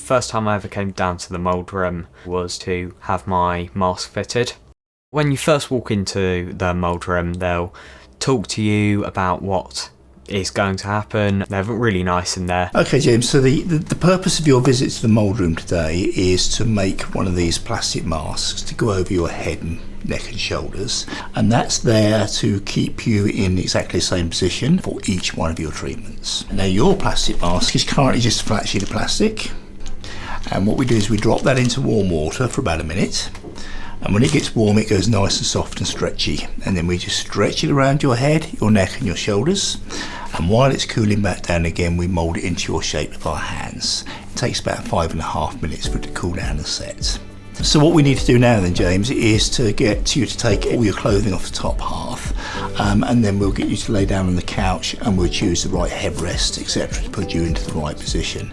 First time I ever came down to the mould room was to have my mask fitted. When you first walk into the mould room, they'll talk to you about what is going to happen. They're really nice in there. Okay, James, so the purpose of your visit to the mould room today is to make one of these plastic masks to go over your head and neck and shoulders, and that's there to keep you in exactly the same position for each one of your treatments. Now, your plastic mask is currently just a flat sheet of plastic, and what we do is we drop that into warm water for about a minute, and when it gets warm it goes nice and soft and stretchy, and then we just stretch it around your head, your neck and your shoulders, and while it's cooling back down again we mould it into your shape with our hands. It takes about 5.5 minutes for it to cool down and set. So what we need to do now then, James, is to get you to take all your clothing off the top half, and then we'll get you to lay down on the couch and we'll choose the right headrest, etc., to put you into the right position.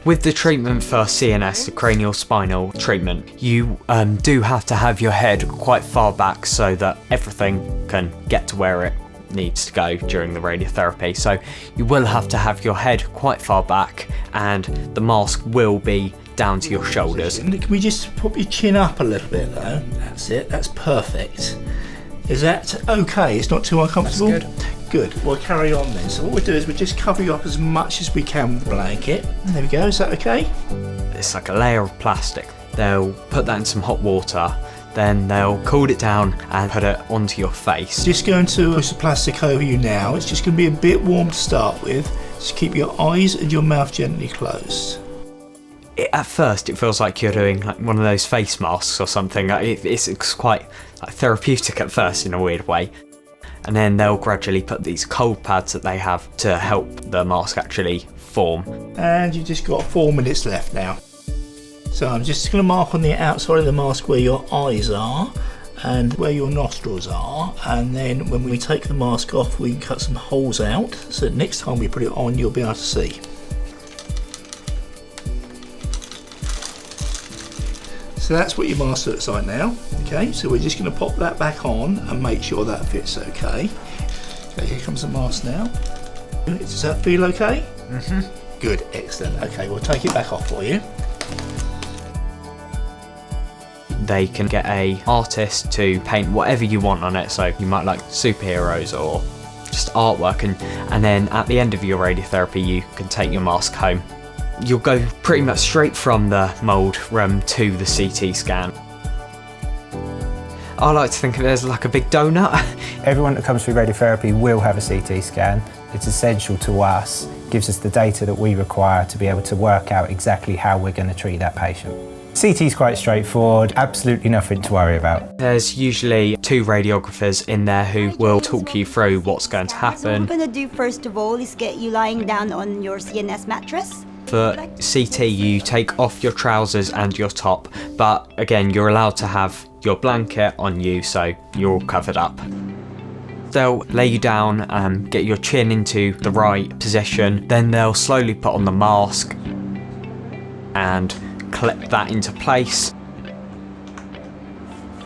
With the treatment for CNS, the cranial spinal treatment, you do have to have your head quite far back so that everything can get to where it needs to go during the radiotherapy. So you will have to have your head quite far back, and the mask will be down to your shoulders. Can we just pop your chin up a little bit though? That's it, that's perfect. Is that okay? It's not too uncomfortable? That's good. Good, we'll carry on then. So what we'll do is we'll just cover you up as much as we can with the blanket. There we go, is that okay? It's like a layer of plastic. They'll put that in some hot water, then they'll cool it down and put it onto your face. Just going to push the plastic over you now. It's just going to be a bit warm to start with. Just keep your eyes and your mouth gently closed. At first it feels like you're doing like one of those face masks or something. It's quite like therapeutic at first in a weird way. And then they'll gradually put these cold pads that they have to help the mask actually form. And you've just got 4 minutes left now. So I'm just going to mark on the outside of the mask where your eyes are and where your nostrils are, and then when we take the mask off we can cut some holes out so that next time we put it on you'll be able to see. So that's what your mask looks like now. Okay, so we're just going to pop that back on and make sure that fits okay. Okay, here comes the mask now. Does that feel okay? Mm-hmm. Good, excellent. Okay, we'll take it back off for you. They can get an artist to paint whatever you want on it, so you might like superheroes or just artwork, and then at the end of your radiotherapy you can take your mask home. You'll go pretty much straight from the mould room to the CT scan. I like to think of it as like a big donut. Everyone that comes through radiotherapy will have a CT scan. It's essential to us, gives us the data that we require to be able to work out exactly how we're going to treat that patient. CT is quite straightforward, absolutely nothing to worry about. There's usually 2 radiographers in there who will talk you through what's going to happen. So what we're going to do first of all is get you lying down on your CNS mattress. For CT you take off your trousers and your top, but again you're allowed to have your blanket on you so you're all covered up. They'll lay you down and get your chin into the right position, then they'll slowly put on the mask and clip that into place.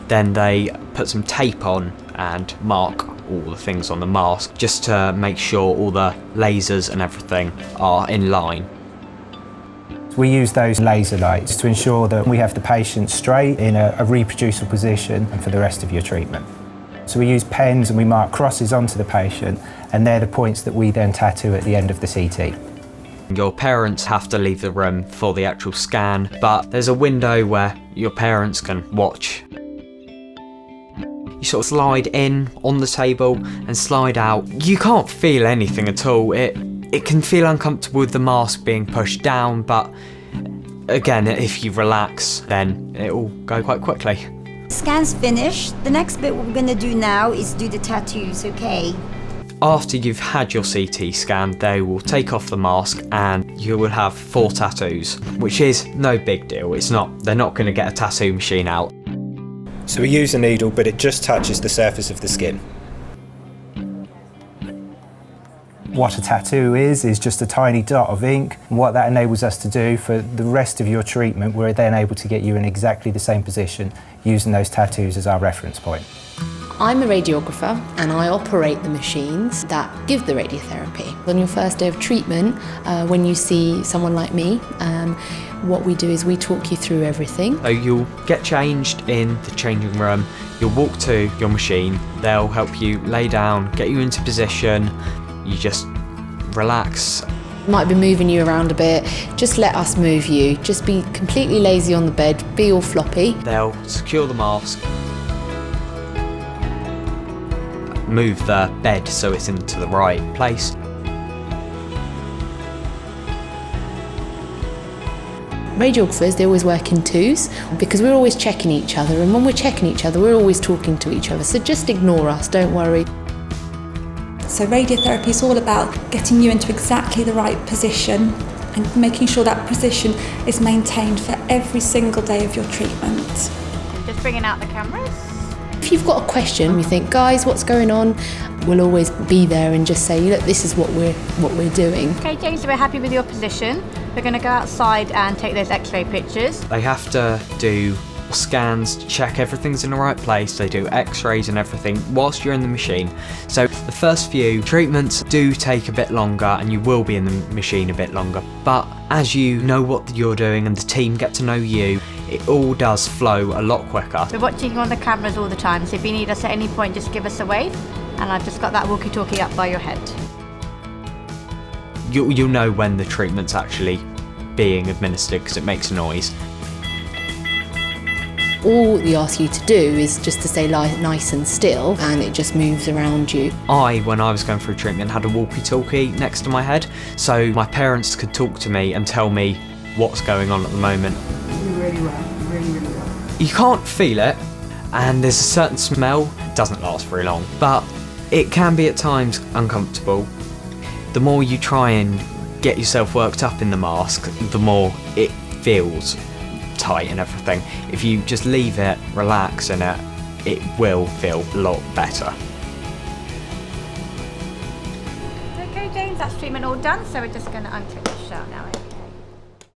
Then they put some tape on and mark all the things on the mask just to make sure all the lasers and everything are in line. We use those laser lights to ensure that we have the patient straight in a reproducible position and for the rest of your treatment. So we use pens and we mark crosses onto the patient, and they're the points that we then tattoo at the end of the CT. Your parents have to leave the room for the actual scan, but there's a window where your parents can watch. You sort of slide in on the table and slide out. You can't feel anything at all. It can feel uncomfortable with the mask being pushed down, but again, if you relax, then it will go quite quickly. Scan's finished. The next bit what we're going to do now is do the tattoos, okay? After you've had your CT scan, they will take off the mask and you will have 4 tattoos, which is no big deal. They're not going to get a tattoo machine out. So we use a needle, but it just touches the surface of the skin. What a tattoo is just a tiny dot of ink. And what that enables us to do for the rest of your treatment, we're then able to get you in exactly the same position using those tattoos as our reference point. I'm a radiographer and I operate the machines that give the radiotherapy. On your first day of treatment, when you see someone like me, what we do is we talk you through everything. So you'll get changed in the changing room, you'll walk to your machine, they'll help you lay down, get you into position, you just relax. Might be moving you around a bit, just let us move you. Just be completely lazy on the bed, be all floppy. They'll secure the mask, move the bed so it's into the right place. Radiographers, they always work in twos because we're always checking each other, and when we're checking each other, we're always talking to each other. So just ignore us, don't worry. So radiotherapy is all about getting you into exactly the right position and making sure that position is maintained for every single day of your treatment. Just bringing out the cameras. If you've got a question, you think, guys, what's going on? We'll always be there and just say, look, this is what we're doing. Okay, James, so we're happy with your position. We're going to go outside and take those X-ray pictures. They have to do scans to check everything's in the right place. They do x-rays and everything whilst you're in the machine. So the first few treatments do take a bit longer and you will be in the machine a bit longer, but as you know what you're doing and the team get to know you, it all does flow a lot quicker. We're watching you on the cameras all the time, so if you need us at any point, just give us a wave, and I've just got that walkie-talkie up by your head. You'll know when the treatment's actually being administered because it makes a noise. All we ask you to do is just to stay nice and still, and it just moves around you. When I was going through treatment, had a walkie-talkie next to my head, so my parents could talk to me and tell me what's going on at the moment. Really well, really well. You can't feel it, and there's a certain smell. It doesn't last very long, but it can be at times uncomfortable. The more you try and get yourself worked up in the mask, the more it feels tight and everything. If you just leave it, relax in it, it will feel a lot better. Okay, James, that's treatment all done, so we're just going to unclip the shirt now.